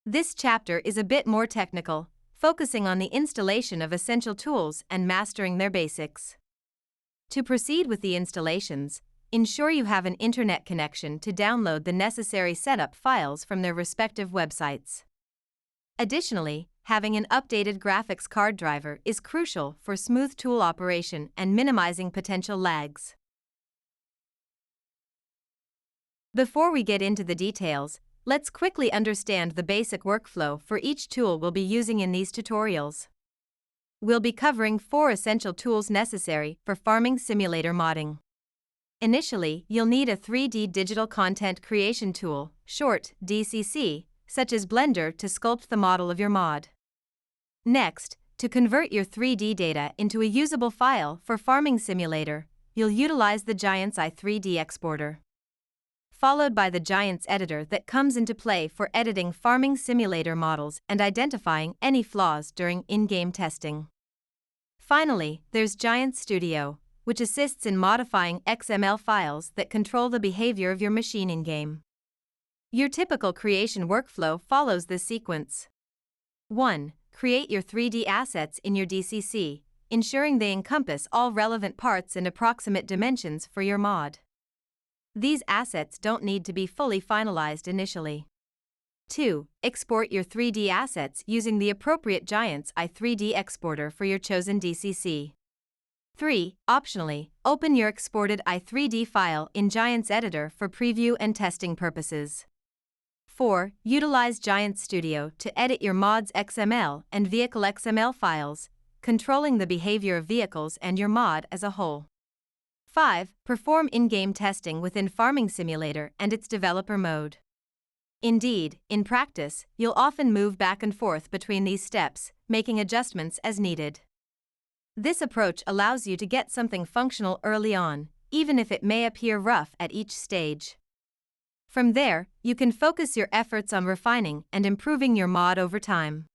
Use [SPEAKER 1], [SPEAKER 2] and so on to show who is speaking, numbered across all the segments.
[SPEAKER 1] This chapter is a bit more technical, focusing on the installation of essential tools and mastering their basics. To proceed with the installations, ensure you have an internet connection to download the necessary setup files from their respective websites. Additionally, having an updated graphics card driver is crucial for smooth tool operation and minimizing potential lags. Before we get into the details, let's quickly understand the basic workflow for each tool we'll be using in these tutorials. We'll be covering 4 essential tools necessary for farming simulator modding. Initially, you'll need a 3D digital content creation tool, short DCC, such as Blender to sculpt the model of your mod. Next, to convert your 3D data into a usable file for farming simulator, you'll utilize the Giants i3D exporter, followed by the Giants editor that comes into play for editing farming simulator models and identifying any flaws during in-game testing. Finally, there's Giants Studio, which assists in modifying XML files that control the behavior of your machine in-game. Your typical creation workflow follows this sequence. 1. Create your 3D assets in your DCC, ensuring they encompass all relevant parts and approximate dimensions for your mod. These assets don't need to be fully finalized initially. 2. Export your 3D assets using the appropriate Giants i3D exporter for your chosen DCC. 3. Optionally, open your exported i3D file in Giants Editor for preview and testing purposes. 4. Utilize Giants Studio to edit your mod's XML and vehicle XML files, controlling the behavior of vehicles and your mod as a whole. 5. Perform in-game testing within Farming Simulator and its developer mode. Indeed, in practice, you'll often move back and forth between these steps, making adjustments as needed. This approach allows you to get something functional early on, even if it may appear rough at each stage. From there, you can focus your efforts on refining and improving your mod over time.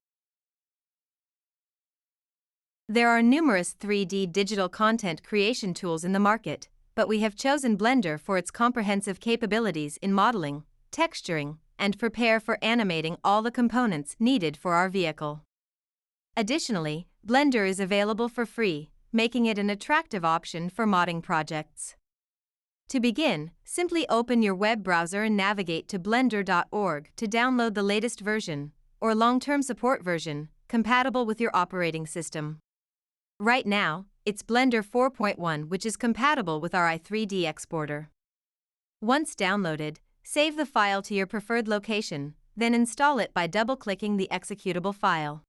[SPEAKER 1] There are numerous 3D digital content creation tools in the market, but we have chosen Blender for its comprehensive capabilities in modeling, texturing, and prepare for animating all the components needed for our vehicle. Additionally, Blender is available for free, making it an attractive option for modding projects. To begin, simply open your web browser and navigate to blender.org to download the latest version, or long-term support version, compatible with your operating system. Right now, it's Blender 4.1, which is compatible with our i3D exporter. Once downloaded, save the file to your preferred location, then install it by double-clicking the executable file.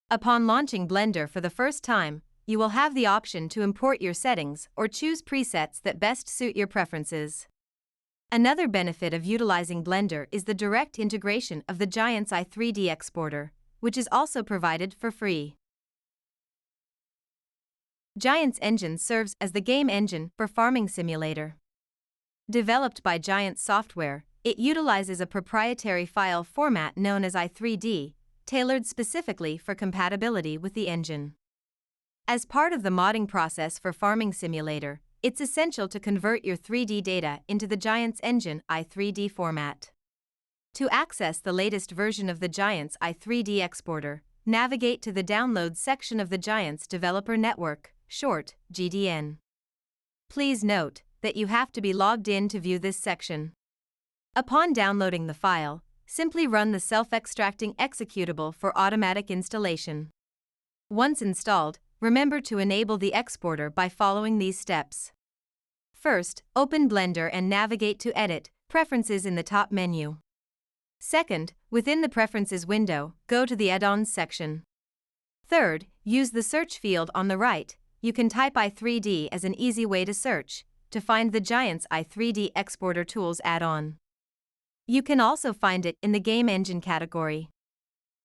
[SPEAKER 1] Upon launching Blender for the first time, you will have the option to import your settings or choose presets that best suit your preferences. Another benefit of utilizing Blender is the direct integration of the Giants i3D exporter, which is also provided for free. Giants Engine serves as the game engine for Farming Simulator. Developed by Giants Software, it utilizes a proprietary file format known as i3D, tailored specifically for compatibility with the engine. As part of the modding process for Farming Simulator, it's essential to convert your 3D data into the Giants Engine i3D format. To access the latest version of the Giants i3D exporter, navigate to the Downloads section of the Giants Developer Network, short GDN. Please note that you have to be logged in to view this section. Upon downloading the file, simply run the self-extracting executable for automatic installation. Once installed, remember to enable the exporter by following these steps. First, open Blender and navigate to Edit, Preferences in the top menu. Second, within the Preferences window, go to the Add-ons section. Third, use the search field on the right. You can type i3D as an easy way to search, to find the Giants i3D Exporter Tools add-on. You can also find it in the Game Engine category.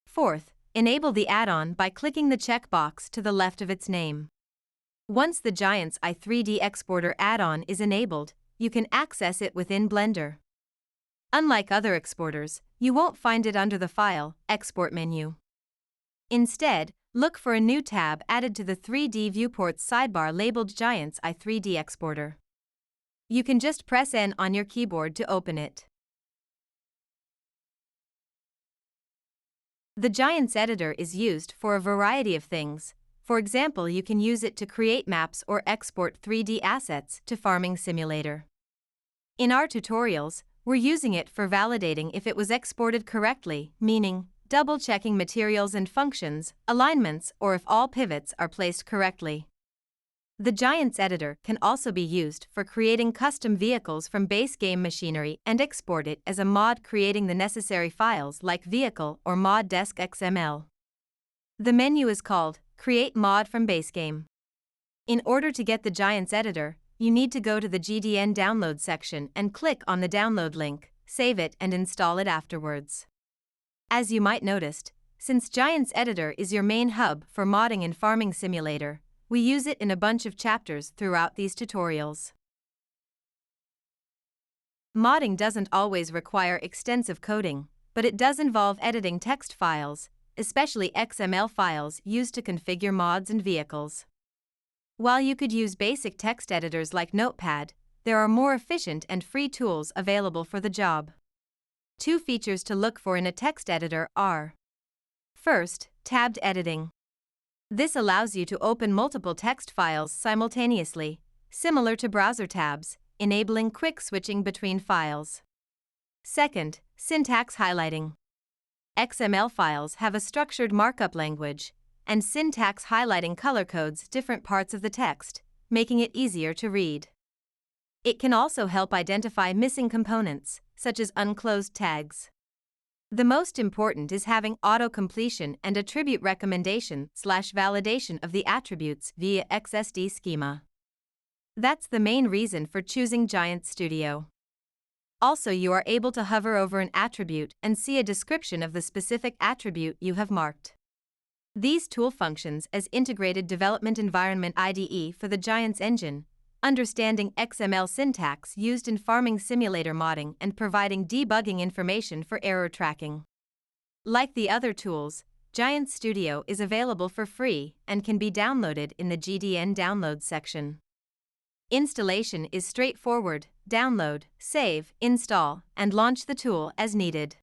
[SPEAKER 1] Fourth, enable the add-on by clicking the checkbox to the left of its name. Once the Giants i3D Exporter add-on is enabled, you can access it within Blender. Unlike other exporters, you won't find it under the File, Export menu. Instead, look for a new tab added to the 3D Viewports sidebar labeled Giants i3D Exporter. You can just press N on your keyboard to open it. The Giants editor is used for a variety of things. For example, you can use it to create maps or export 3D assets to Farming Simulator. In our tutorials, we're using it for validating if it was exported correctly, meaning double-checking materials and functions, alignments, or if all pivots are placed correctly. The Giants editor can also be used for creating custom vehicles from base game machinery and export it as a mod, creating the necessary files like vehicle or mod desk XML. The menu is called Create Mod from Base Game. In order to get the Giants editor, you need to go to the GDN download section and click on the download link, save it and install it afterwards. As you might noticed, since Giants editor is your main hub for modding in Farming Simulator, we use it in a bunch of chapters throughout these tutorials. Modding doesn't always require extensive coding, but it does involve editing text files, especially XML files used to configure mods and vehicles. While you could use basic text editors like Notepad, there are more efficient and free tools available for the job. 2 features to look for in a text editor are: first, tabbed editing. This allows you to open multiple text files simultaneously, similar to browser tabs, enabling quick switching between files. Second, syntax highlighting. XML files have a structured markup language, and syntax highlighting color codes different parts of the text, making it easier to read. It can also help identify missing components, such as unclosed tags. The most important is having auto-completion and attribute recommendation/validation of the attributes via XSD schema. That's the main reason for choosing Giants Studio. Also, you are able to hover over an attribute and see a description of the specific attribute you have marked. These tool functions as Integrated Development Environment IDE for the Giants engine, understanding XML syntax used in Farming Simulator modding and providing debugging information for error tracking. Like the other tools, Giants Studio is available for free and can be downloaded in the GDN download section. Installation is straightforward: download, save, install, and launch the tool as needed.